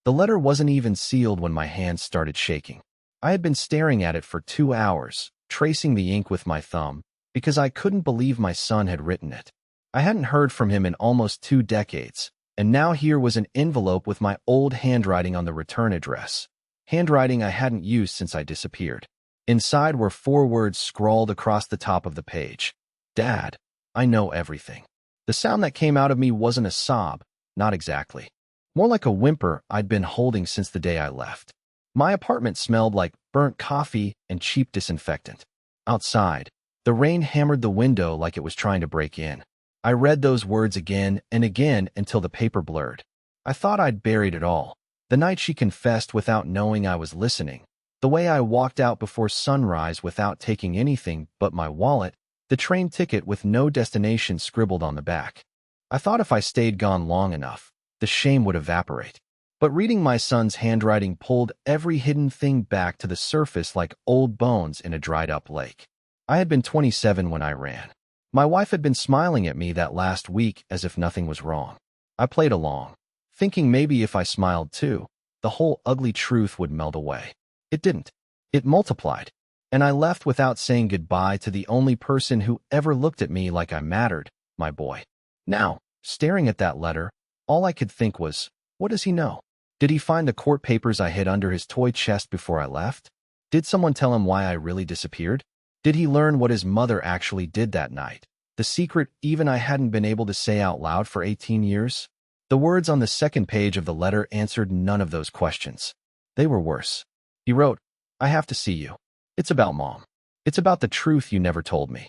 The letter wasn't even sealed when my hands started shaking. I had been staring at it for 2 hours, tracing the ink with my thumb, because I couldn't believe my son had written it. I hadn't heard from him in almost 2 decades, and now here was an envelope with my old handwriting on the return address. Handwriting I hadn't used since I disappeared. Inside were 4 words scrawled across the top of the page. Dad, I know everything. The sound that came out of me wasn't a sob, not exactly. More like a whimper I'd been holding since the day I left. My apartment smelled like burnt coffee and cheap disinfectant. Outside, the rain hammered the window like it was trying to break in. I read those words again and again until the paper blurred. I thought I'd buried it all. The night she confessed without knowing I was listening. The way I walked out before sunrise without taking anything but my wallet, the train ticket with no destination scribbled on the back. I thought if I stayed gone long enough, the shame would evaporate. But reading my son's handwriting pulled every hidden thing back to the surface like old bones in a dried-up lake. I had been 27 when I ran. My wife had been smiling at me that last week as if nothing was wrong. I played along, thinking maybe if I smiled too, the whole ugly truth would melt away. It didn't. It multiplied, and I left without saying goodbye to the only person who ever looked at me like I mattered, my boy. Now, staring at that letter, all I could think was, what does he know? Did he find the court papers I hid under his toy chest before I left? Did someone tell him why I really disappeared? Did he learn what his mother actually did that night? The secret even I hadn't been able to say out loud for 18 years? The words on the second page of the letter answered none of those questions. They were worse. He wrote, I have to see you. It's about Mom. It's about the truth you never told me.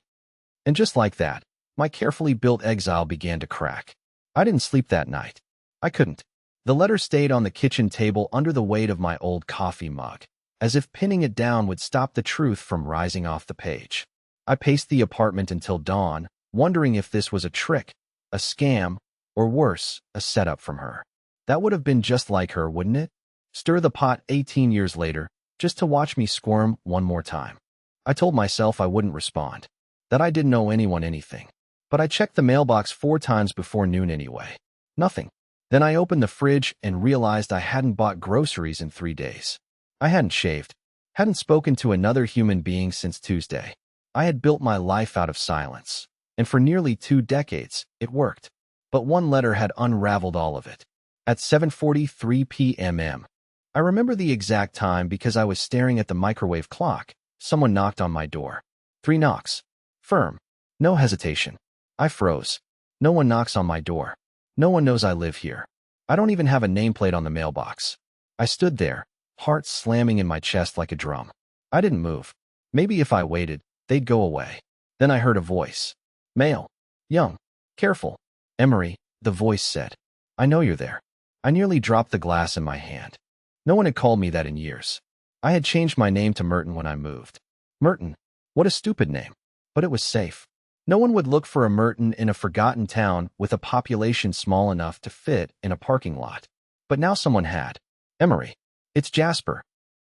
And just like that, my carefully built exile began to crack. I didn't sleep that night. I couldn't. The letter stayed on the kitchen table under the weight of my old coffee mug, as if pinning it down would stop the truth from rising off the page. I paced the apartment until dawn, wondering if this was a trick, a scam, or worse, a setup from her. That would have been just like her, wouldn't it? Stir the pot 18 years later, just to watch me squirm one more time. I told myself I wouldn't respond, that I didn't owe anyone anything. But I checked the mailbox 4 times before noon anyway. Nothing. Then I opened the fridge and realized I hadn't bought groceries in 3 days. I hadn't shaved, hadn't spoken to another human being since Tuesday. I had built my life out of silence, and for nearly 2 decades, it worked. But one letter had unraveled all of it. At 7:43 p.m. I remember the exact time because I was staring at the microwave clock. Someone knocked on my door. 3 knocks. Firm. No hesitation. I froze. No one knocks on my door. No one knows I live here. I don't even have a nameplate on the mailbox. I stood there, heart slamming in my chest like a drum. I didn't move. Maybe if I waited, they'd go away. Then I heard a voice. Mail. Young. Careful. Emery, the voice said. I know you're there. I nearly dropped the glass in my hand. No one had called me that in years. I had changed my name to Merton when I moved. Merton. What a stupid name. But it was safe. No one would look for a Merton in a forgotten town with a population small enough to fit in a parking lot. But now someone had. Emery. It's Jasper.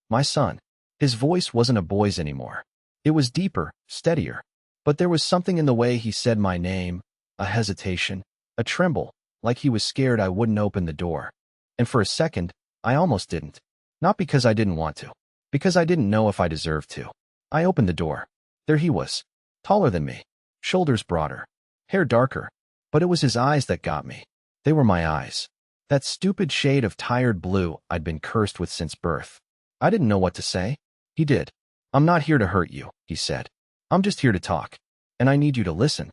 My son. His voice wasn't a boy's anymore. It was deeper, steadier. But there was something in the way he said my name, a hesitation, a tremble, like he was scared I wouldn't open the door. And for a second, I almost didn't. Not because I didn't want to. Because I didn't know if I deserved to. I opened the door. There he was. Taller than me. Shoulders broader. Hair darker. But it was his eyes that got me. They were my eyes. That stupid shade of tired blue I'd been cursed with since birth. I didn't know what to say. He did. I'm not here to hurt you, he said. I'm just here to talk. And I need you to listen.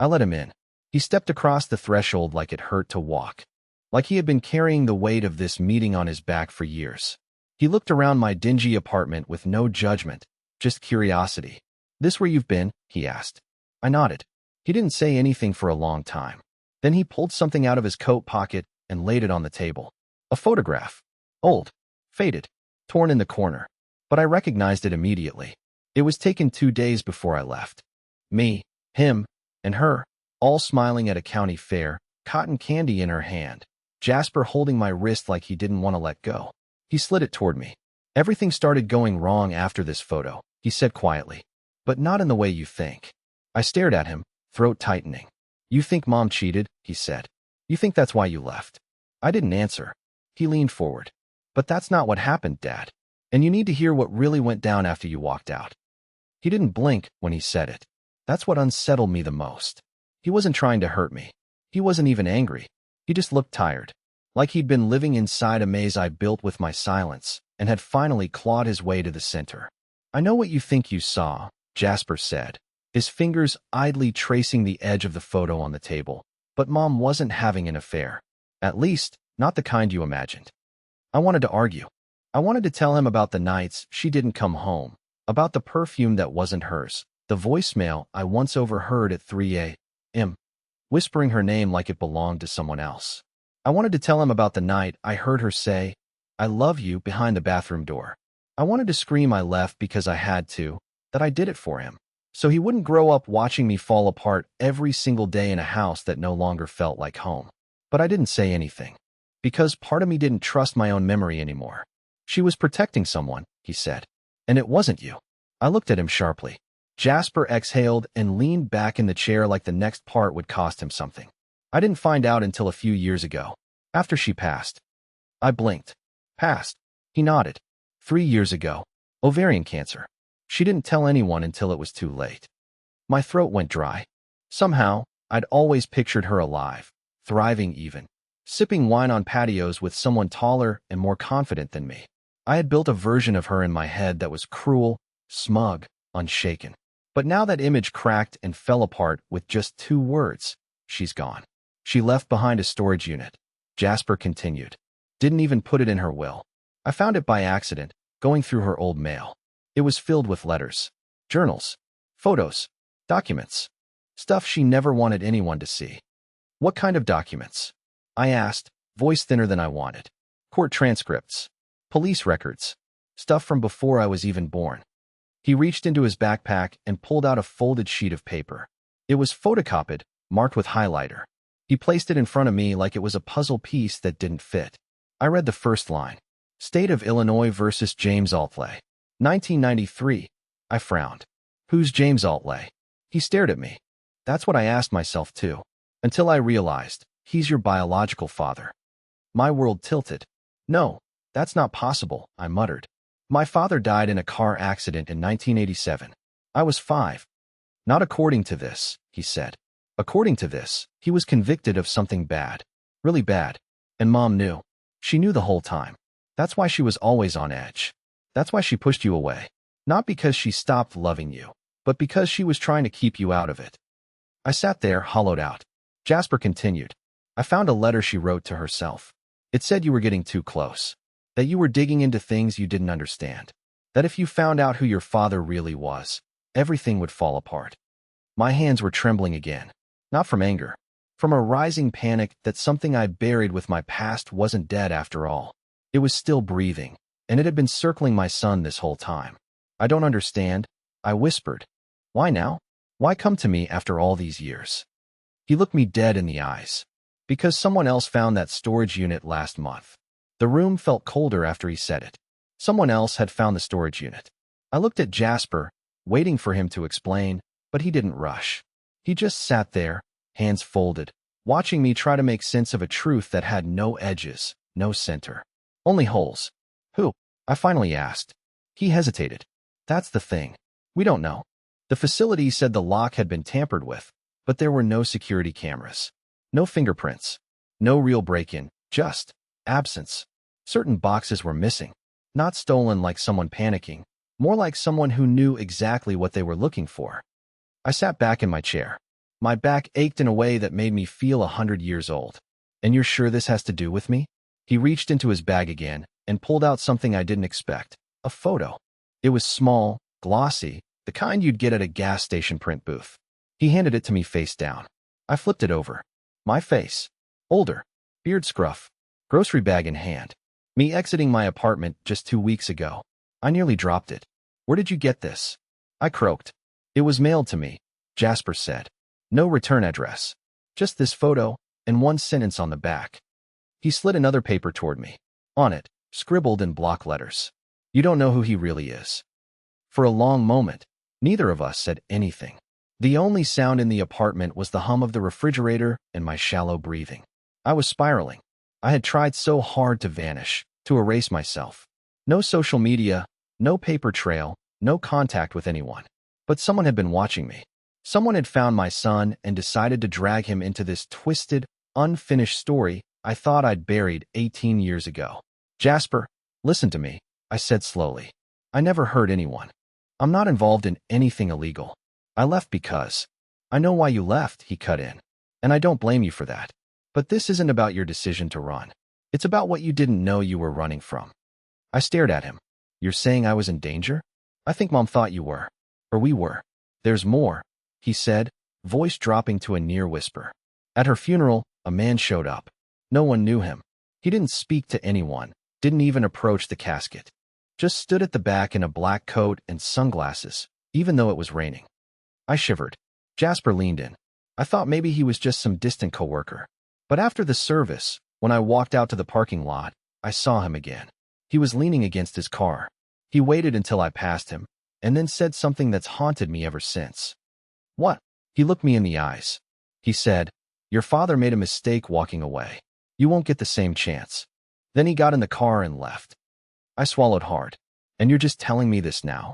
I let him in. He stepped across the threshold like it hurt to walk. Like he had been carrying the weight of this meeting on his back for years. He looked around my dingy apartment with no judgment, just curiosity. This where you've been? He asked. I nodded. He didn't say anything for a long time. Then he pulled something out of his coat pocket and laid it on the table. A photograph. Old. Faded. Torn in the corner. But I recognized it immediately. It was taken 2 days before I left. Me, him, and her, all smiling at a county fair, cotton candy in her hand. Jasper holding my wrist like he didn't want to let go. He slid it toward me. Everything started going wrong after this photo, he said quietly. But not in the way you think. I stared at him, throat tightening. You think Mom cheated, he said. You think that's why you left. I didn't answer. He leaned forward. But that's not what happened, Dad. And you need to hear what really went down after you walked out. He didn't blink when he said it. That's what unsettled me the most. He wasn't trying to hurt me. He wasn't even angry. He just looked tired, like he'd been living inside a maze I built with my silence and had finally clawed his way to the center. I know what you think you saw, Jasper said, his fingers idly tracing the edge of the photo on the table. But Mom wasn't having an affair. At least, not the kind you imagined. I wanted to argue. I wanted to tell him about the nights she didn't come home, about the perfume that wasn't hers, the voicemail I once overheard at 3 a.m., whispering her name like it belonged to someone else. I wanted to tell him about the night I heard her say, "I love you," behind the bathroom door. I wanted to scream I left because I had to, that I did it for him, so he wouldn't grow up watching me fall apart every single day in a house that no longer felt like home. But I didn't say anything, because part of me didn't trust my own memory anymore. She was protecting someone, he said. And it wasn't you. I looked at him sharply. Jasper exhaled and leaned back in the chair like the next part would cost him something. I didn't find out until a few years ago, after she passed. I blinked. Passed. He nodded. 3 years ago. Ovarian cancer. She didn't tell anyone until it was too late. My throat went dry. Somehow, I'd always pictured her alive, thriving even, sipping wine on patios with someone taller and more confident than me. I had built a version of her in my head that was cruel, smug, unshaken. But now that image cracked and fell apart with just 2 words. She's gone. She left behind a storage unit. Jasper continued. Didn't even put it in her will. I found it by accident, going through her old mail. It was filled with letters, journals, photos, documents, stuff she never wanted anyone to see. What kind of documents? I asked, voice thinner than I wanted. Court transcripts, police records, stuff from before I was even born. He reached into his backpack and pulled out a folded sheet of paper. It was photocopied, marked with highlighter. He placed it in front of me like it was a puzzle piece that didn't fit. I read the first line. State of Illinois versus James Altley. 1993. I frowned. Who's James Altley? He stared at me. That's what I asked myself too. Until I realized, he's your biological father. My world tilted. No, that's not possible, I muttered. My father died in a car accident in 1987. I was 5. Not according to this, he said. According to this, he was convicted of something bad. Really bad. And Mom knew. She knew the whole time. That's why she was always on edge. That's why she pushed you away. Not because she stopped loving you, but because she was trying to keep you out of it. I sat there, hollowed out. Jasper continued. I found a letter she wrote to herself. It said you were getting too close. That you were digging into things you didn't understand. That if you found out who your father really was, everything would fall apart. My hands were trembling again. Not from anger. From a rising panic that something I buried with my past wasn't dead after all. It was still breathing, and it had been circling my son this whole time. I don't understand, I whispered. Why now? Why come to me after all these years? He looked me dead in the eyes. Because someone else found that storage unit last month. The room felt colder after he said it. Someone else had found the storage unit. I looked at Jasper, waiting for him to explain, but he didn't rush. He just sat there, hands folded, watching me try to make sense of a truth that had no edges, no center. Only holes. Who? I finally asked. He hesitated. That's the thing. We don't know. The facility said the lock had been tampered with, but there were no security cameras. No fingerprints. No real break-in, just absence. Certain boxes were missing. Not stolen like someone panicking, more like someone who knew exactly what they were looking for. I sat back in my chair. My back ached in a way that made me feel 100 years old. And you're sure this has to do with me? He reached into his bag again and pulled out something I didn't expect. A photo. It was small, glossy, the kind you'd get at a gas station print booth. He handed it to me face down. I flipped it over. My face. Older. Beard scruff. Grocery bag in hand. Me exiting my apartment just 2 weeks ago. I nearly dropped it. Where did you get this? I croaked. It was mailed to me, Jasper said. No return address. Just this photo and one sentence on the back. He slid another paper toward me. On it, scribbled in block letters. You don't know who he really is. For a long moment, neither of us said anything. The only sound in the apartment was the hum of the refrigerator and my shallow breathing. I was spiraling. I had tried so hard to vanish, to erase myself. No social media, no paper trail, no contact with anyone. But someone had been watching me. Someone had found my son and decided to drag him into this twisted, unfinished story I thought I'd buried 18 years ago. Jasper, listen to me, I said slowly. I never hurt anyone. I'm not involved in anything illegal. I left because. I know why you left, he cut in. And I don't blame you for that. But this isn't about your decision to run. It's about what you didn't know you were running from. I stared at him. You're saying I was in danger? I think Mom thought you were. Or we were. There's more, he said, voice dropping to a near whisper. At her funeral, a man showed up. No one knew him. He didn't speak to anyone, didn't even approach the casket. Just stood at the back in a black coat and sunglasses, even though it was raining. I shivered. Jasper leaned in. I thought maybe he was just some distant coworker. But after the service, when I walked out to the parking lot, I saw him again. He was leaning against his car. He waited until I passed him, and then said something that's haunted me ever since. What? He looked me in the eyes. He said, your father made a mistake walking away. You won't get the same chance. Then he got in the car and left. I swallowed hard. And you're just telling me this now?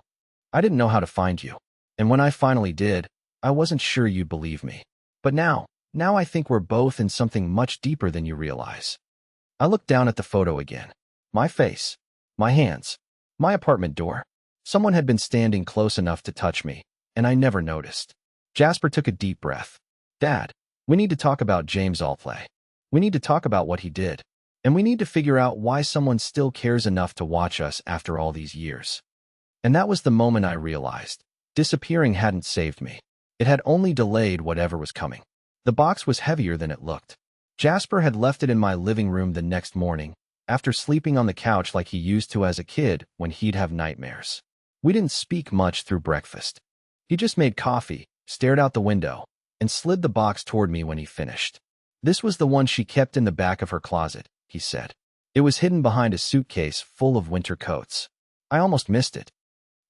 I didn't know how to find you. And when I finally did, I wasn't sure you'd believe me. But now I think we're both in something much deeper than you realize. I looked down at the photo again. My face. My hands. My apartment door. Someone had been standing close enough to touch me, and I never noticed. Jasper took a deep breath. Dad, we need to talk about James Allplay. We need to talk about what he did. And we need to figure out why someone still cares enough to watch us after all these years. And that was the moment I realized. Disappearing hadn't saved me. It had only delayed whatever was coming. The box was heavier than it looked. Jasper had left it in my living room the next morning, after sleeping on the couch like he used to as a kid when he'd have nightmares. We didn't speak much through breakfast. He just made coffee, stared out the window, and slid the box toward me when he finished. This was the one she kept in the back of her closet, he said. It was hidden behind a suitcase full of winter coats. I almost missed it.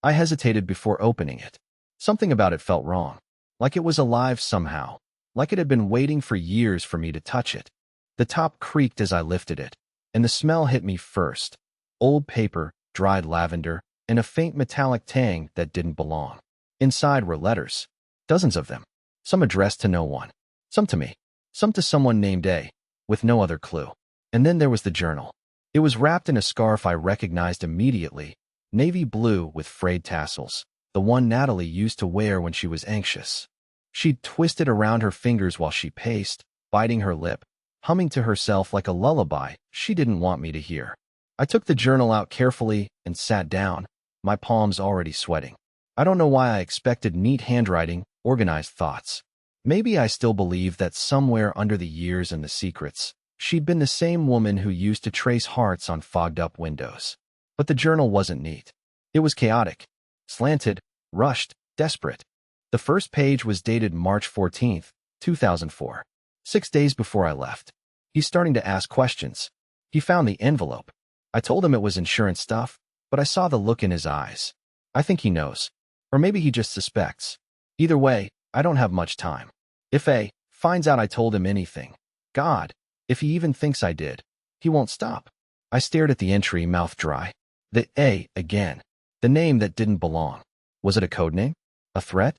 I hesitated before opening it. Something about it felt wrong. Like it was alive somehow. Like it had been waiting for years for me to touch it. The top creaked as I lifted it, and the smell hit me first. Old paper, dried lavender, and a faint metallic tang that didn't belong. Inside were letters. Dozens of them. Some addressed to no one. Some to me. Some to someone named A, with no other clue. And then there was the journal. It was wrapped in a scarf I recognized immediately, navy blue with frayed tassels, the one Natalie used to wear when she was anxious. She'd twisted around her fingers while she paced, biting her lip, humming to herself like a lullaby she didn't want me to hear. I took the journal out carefully and sat down, my palms already sweating. I don't know why I expected neat handwriting, organized thoughts. Maybe I still believed that somewhere under the years and the secrets, she'd been the same woman who used to trace hearts on fogged-up windows. But the journal wasn't neat. It was chaotic, slanted, rushed, desperate. The first page was dated March 14th, 2004. 6 days before I left. He's starting to ask questions. He found the envelope. I told him it was insurance stuff, but I saw the look in his eyes. I think he knows. Or maybe he just suspects. Either way, I don't have much time. If A finds out I told him anything, God, if he even thinks I did, he won't stop. I stared at the entry, mouth dry. The A again. The name that didn't belong. Was it a code name? A threat?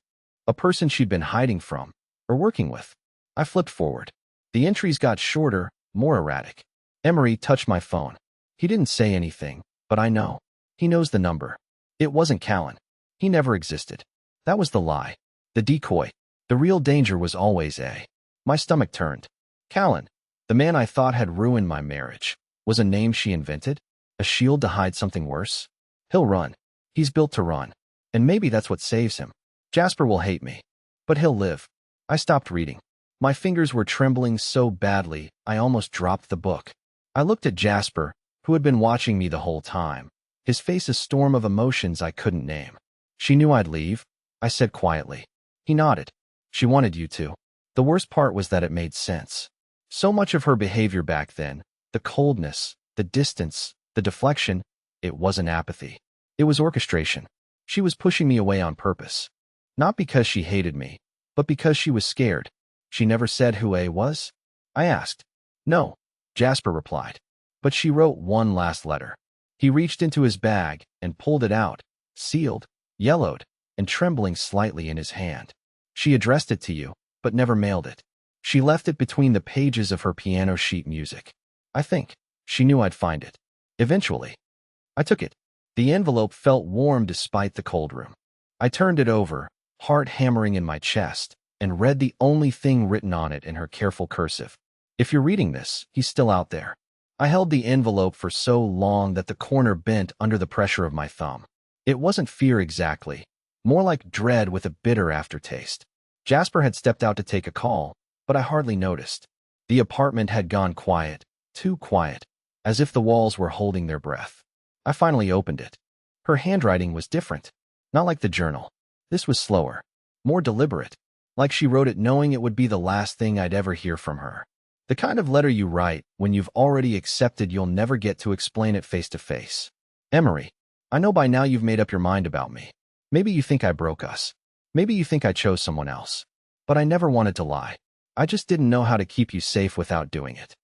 A person she'd been hiding from, or working with? I flipped forward. The entries got shorter, more erratic. Emery touched my phone. He didn't say anything, but I know. He knows the number. It wasn't Callan. He never existed. That was the lie. The decoy. The real danger was always A. My stomach turned. Callan, the man I thought had ruined my marriage, was a name she invented? A shield to hide something worse? He'll run. He's built to run. And maybe that's what saves him. Jasper will hate me. But he'll live. I stopped reading. My fingers were trembling so badly, I almost dropped the book. I looked at Jasper, who had been watching me the whole time, his face a storm of emotions I couldn't name. She knew I'd leave, I said quietly. He nodded. She wanted you to. The worst part was that it made sense. So much of her behavior back then, the coldness, the distance, the deflection, it wasn't apathy. It was orchestration. She was pushing me away on purpose. Not because she hated me, but because she was scared. She never said who A was? I asked. No. Jasper replied. But she wrote one last letter. He reached into his bag and pulled it out, sealed, yellowed, and trembling slightly in his hand. She addressed it to you, but never mailed it. She left it between the pages of her piano sheet music. I think she knew I'd find it. Eventually. I took it. The envelope felt warm despite the cold room. I turned it over, heart hammering in my chest, and read the only thing written on it in her careful cursive. If you're reading this, he's still out there. I held the envelope for so long that the corner bent under the pressure of my thumb. It wasn't fear exactly, more like dread with a bitter aftertaste. Jasper had stepped out to take a call, but I hardly noticed. The apartment had gone quiet, too quiet, as if the walls were holding their breath. I finally opened it. Her handwriting was different, not like the journal. This was slower, more deliberate, like she wrote it knowing it would be the last thing I'd ever hear from her. The kind of letter you write when you've already accepted you'll never get to explain it face to face. Emery, I know by now you've made up your mind about me. Maybe you think I broke us. Maybe you think I chose someone else. But I never wanted to lie. I just didn't know how to keep you safe without doing it.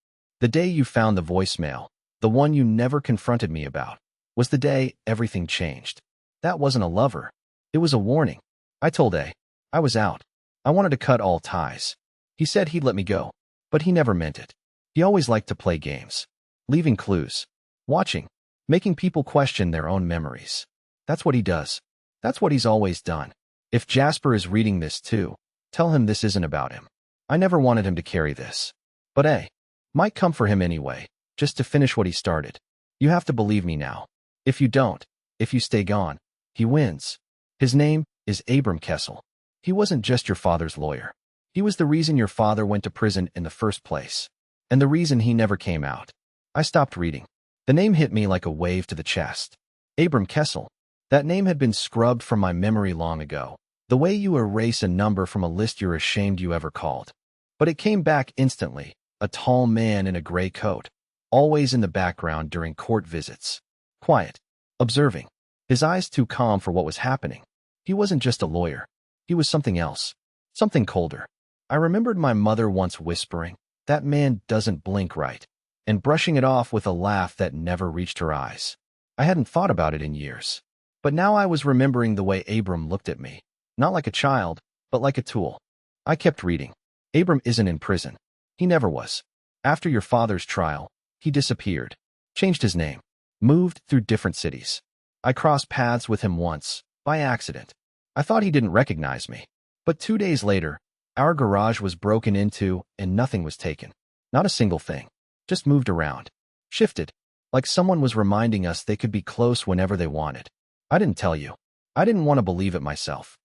The day you found the voicemail, the one you never confronted me about, was the day everything changed. That wasn't a lover. It was a warning. I told A. I was out. I wanted to cut all ties. He said he'd let me go, but he never meant it. He always liked to play games, leaving clues, watching, making people question their own memories. That's what he does. That's what he's always done. If Jasper is reading this too, tell him this isn't about him. I never wanted him to carry this. But A. might come for him anyway, just to finish what he started. You have to believe me now. If you don't, if you stay gone, he wins. His name is Abram Kessel. He wasn't just your father's lawyer. He was the reason your father went to prison in the first place, and the reason he never came out. I stopped reading. The name hit me like a wave to the chest. Abram Kessel. That name had been scrubbed from my memory long ago, the way you erase a number from a list you're ashamed you ever called. But it came back instantly, a tall man in a gray coat, always in the background during court visits. Quiet, observing, his eyes too calm for what was happening. He wasn't just a lawyer. He was something else, something colder. I remembered my mother once whispering, "That man doesn't blink right," and brushing it off with a laugh that never reached her eyes. I hadn't thought about it in years. But now I was remembering the way Abram looked at me, not like a child, but like a tool. I kept reading. Abram isn't in prison. He never was. After your father's trial, he disappeared, changed his name, moved through different cities. I crossed paths with him once, by accident. I thought he didn't recognize me. But 2 days later, our garage was broken into and nothing was taken. Not a single thing. Just moved around. Shifted. Like someone was reminding us they could be close whenever they wanted. I didn't tell you. I didn't want to believe it myself.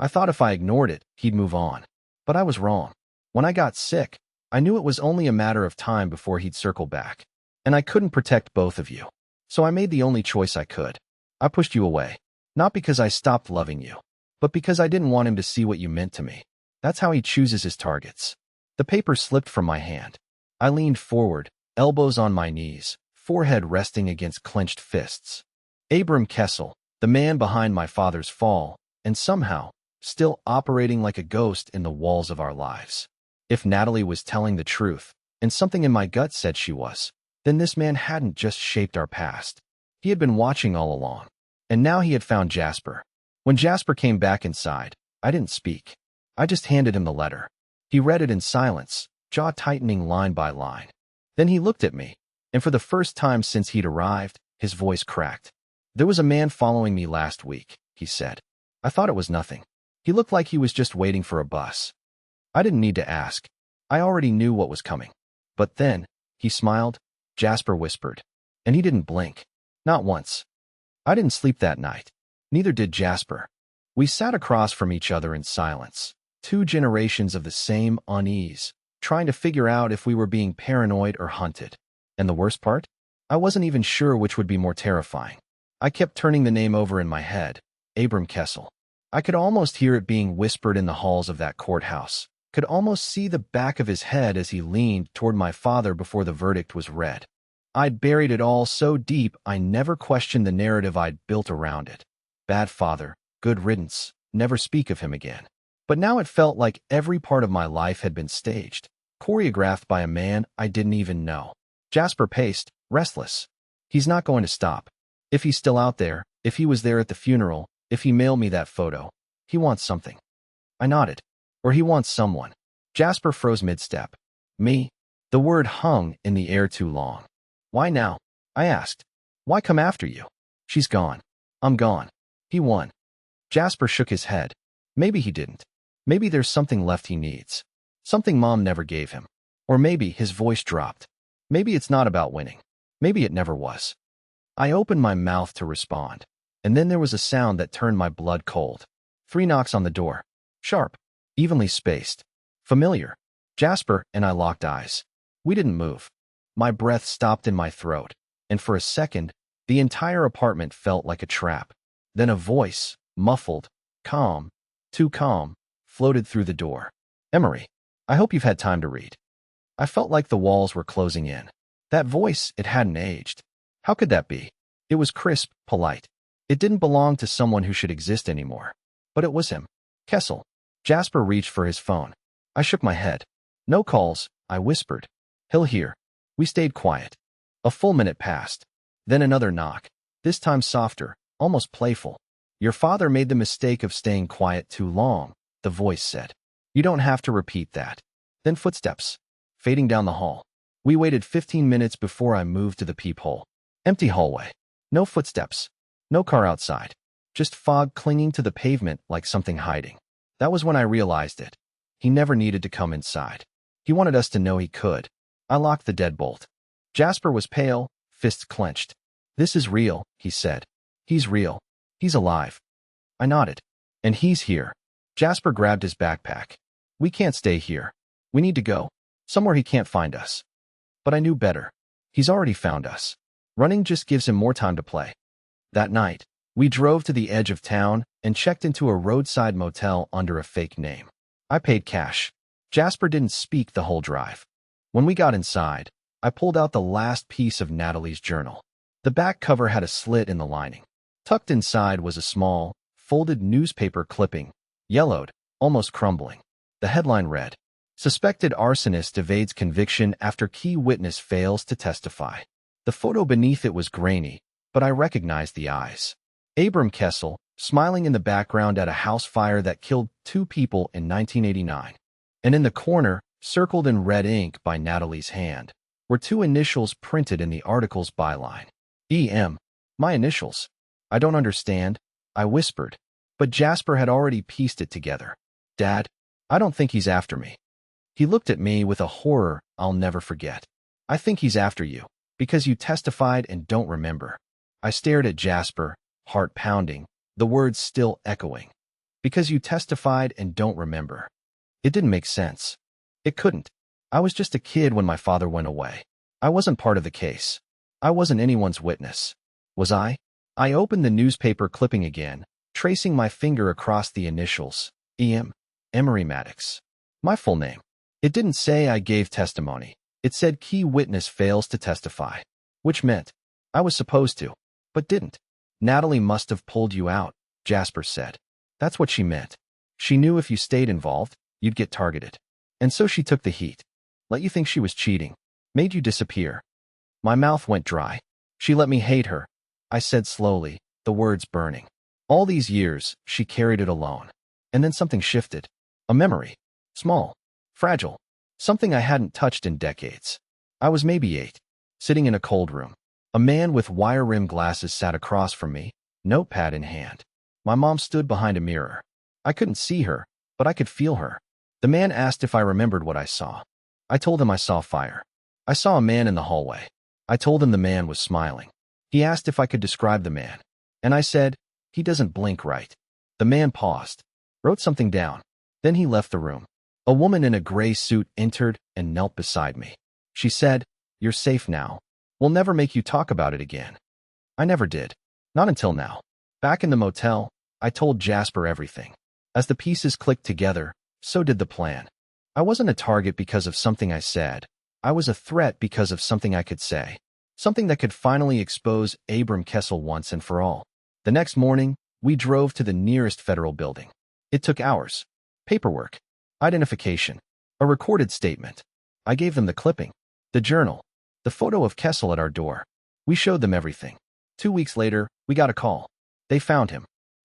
I thought if I ignored it, he'd move on. But I was wrong. When I got sick, I knew it was only a matter of time before he'd circle back. And I couldn't protect both of you. So I made the only choice I could. I pushed you away. Not because I stopped loving you, but because I didn't want him to see what you meant to me. That's how he chooses his targets. The paper slipped from my hand. I leaned forward, elbows on my knees, forehead resting against clenched fists. Abram Kessel, the man behind my father's fall, and somehow, still operating like a ghost in the walls of our lives. If Natalie was telling the truth, and something in my gut said she was, then this man hadn't just shaped our past. He had been watching all along. And now he had found Jasper. When Jasper came back inside, I didn't speak. I just handed him the letter. He read it in silence, jaw tightening line by line. Then he looked at me, and for the first time since he'd arrived, his voice cracked. "There was a man following me last week," he said. I thought it was nothing. He looked like he was just waiting for a bus. I didn't need to ask. I already knew what was coming. But then, he smiled, Jasper whispered. And he didn't blink. Not once. I didn't sleep that night. Neither did Jasper. We sat across from each other in silence, 2 generations of the same unease, trying to figure out if we were being paranoid or hunted. And the worst part? I wasn't even sure which would be more terrifying. I kept turning the name over in my head, Abram Kessel. I could almost hear it being whispered in the halls of that courthouse, could almost see the back of his head as he leaned toward my father before the verdict was read. I'd buried it all so deep I never questioned the narrative I'd built around it. Bad father, good riddance, never speak of him again. But now it felt like every part of my life had been staged, choreographed by a man I didn't even know. Jasper paced, restless. He's not going to stop. If he's still out there, if he was there at the funeral, if he mailed me that photo, he wants something. I nodded. Or he wants someone. Jasper froze mid-step. Me? The word hung in the air too long. Why now? I asked. Why come after you? She's gone. I'm gone. He won. Jasper shook his head. Maybe he didn't. Maybe there's something left he needs. Something Mom never gave him. Or maybe his voice dropped. Maybe it's not about winning. Maybe it never was. I opened my mouth to respond. And then there was a sound that turned my blood cold. 3 knocks on the door. Sharp. Evenly spaced. Familiar. Jasper and I locked eyes. We didn't move. My breath stopped in my throat. And for a second, the entire apartment felt like a trap. Then a voice, muffled, calm, too calm, floated through the door. Emery, I hope you've had time to read. I felt like the walls were closing in. That voice, it hadn't aged. How could that be? It was crisp, polite. It didn't belong to someone who should exist anymore. But it was him. Kessel. Jasper reached for his phone. I shook my head. No calls, I whispered. He'll hear. We stayed quiet. A full minute passed. Then another knock. This time softer, almost playful. Your father made the mistake of staying quiet too long, the voice said. You don't have to repeat that. Then footsteps. Fading down the hall. We waited 15 minutes before I moved to the peephole. Empty hallway. No footsteps. No car outside. Just fog clinging to the pavement like something hiding. That was when I realized it. He never needed to come inside. He wanted us to know he could. I locked the deadbolt. Jasper was pale, fists clenched. This is real, he said. He's real. He's alive. I nodded. And he's here. Jasper grabbed his backpack. We can't stay here. We need to go. Somewhere he can't find us. But I knew better. He's already found us. Running just gives him more time to play. That night, we drove to the edge of town and checked into a roadside motel under a fake name. I paid cash. Jasper didn't speak the whole drive. When we got inside, I pulled out the last piece of Natalie's journal. The back cover had a slit in the lining. Tucked inside was a small, folded newspaper clipping, yellowed, almost crumbling. The headline read, Suspected arsonist evades conviction after key witness fails to testify. The photo beneath it was grainy, but I recognized the eyes. Abram Kessel, smiling in the background at a house fire that killed 2 people in 1989. And in the corner, circled in red ink by Natalie's hand, were 2 initials printed in the article's byline. E.M. My initials. I don't understand, I whispered. But Jasper had already pieced it together. Dad, I don't think he's after me. He looked at me with a horror I'll never forget. I think he's after you, because you testified and don't remember. I stared at Jasper, heart pounding, the words still echoing. Because you testified and don't remember. It didn't make sense. It couldn't. I was just a kid when my father went away. I wasn't part of the case. I wasn't anyone's witness. Was I? I opened the newspaper clipping again, tracing my finger across the initials. E.M. Emery Maddox. My full name. It didn't say I gave testimony. It said key witness fails to testify. Which meant I was supposed to, but didn't. Natalie must have pulled you out, Jasper said. That's what she meant. She knew if you stayed involved, you'd get targeted. And so she took the heat. Let you think she was cheating. Made you disappear. My mouth went dry. She let me hate her. I said slowly, the words burning. All these years, she carried it alone. And then something shifted. A memory. Small. Fragile. Something I hadn't touched in decades. I was maybe 8. Sitting in a cold room. A man with wire-rimmed glasses sat across from me, notepad in hand. My mom stood behind a mirror. I couldn't see her, but I could feel her. The man asked if I remembered what I saw. I told him I saw fire. I saw a man in the hallway. I told him the man was smiling. He asked if I could describe the man. And I said, he doesn't blink right. The man paused, wrote something down. Then he left the room. A woman in a gray suit entered and knelt beside me. She said, "You're safe now. We'll never make you talk about it again." I never did. Not until now. Back in the motel, I told Jasper everything. As the pieces clicked together, so did the plan. I wasn't a target because of something I said. I was a threat because of something I could say. Something that could finally expose Abram Kessel once and for all. The next morning, we drove to the nearest federal building. It took hours. Paperwork. Identification. A recorded statement. I gave them the clipping. The journal. The photo of Kessel at our door. We showed them everything. 2 weeks later, we got a call. They found him.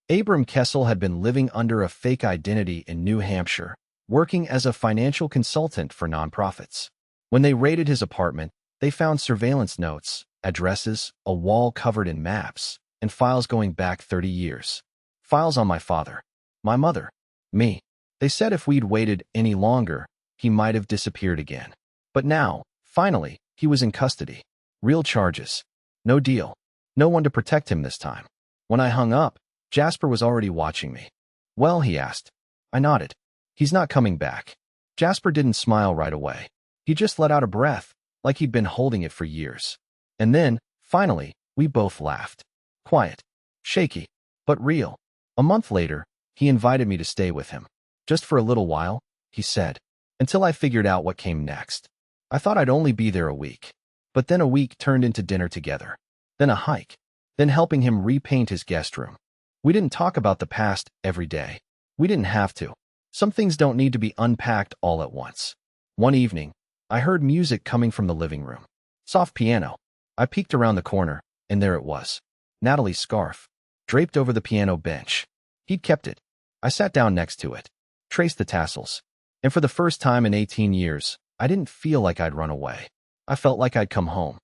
Abram Kessel had been living under a fake identity in New Hampshire, working as a financial consultant for nonprofits. When they raided his apartment, they found surveillance notes, addresses, a wall covered in maps, and files going back 30 years. Files on my father, my mother, me. They said if we'd waited any longer, he might have disappeared again. But now, finally, he was in custody. Real charges. No deal. No one to protect him this time. When I hung up, Jasper was already watching me. Well, he asked. I nodded. He's not coming back. Jasper didn't smile right away. He just let out a breath, like he'd been holding it for years. And then, finally, we both laughed. Quiet. Shaky. But real. A month later, he invited me to stay with him. Just for a little while, he said. Until I figured out what came next. I thought I'd only be there a week. But then a week turned into dinner together. Then a hike. Then helping him repaint his guest room. We didn't talk about the past every day. We didn't have to. Some things don't need to be unpacked all at once. One evening, I heard music coming from the living room. Soft piano. I peeked around the corner, and there it was. Natalie's scarf, draped over the piano bench. He'd kept it. I sat down next to it, traced the tassels. And for the first time in 18 years, I didn't feel like I'd run away. I felt like I'd come home.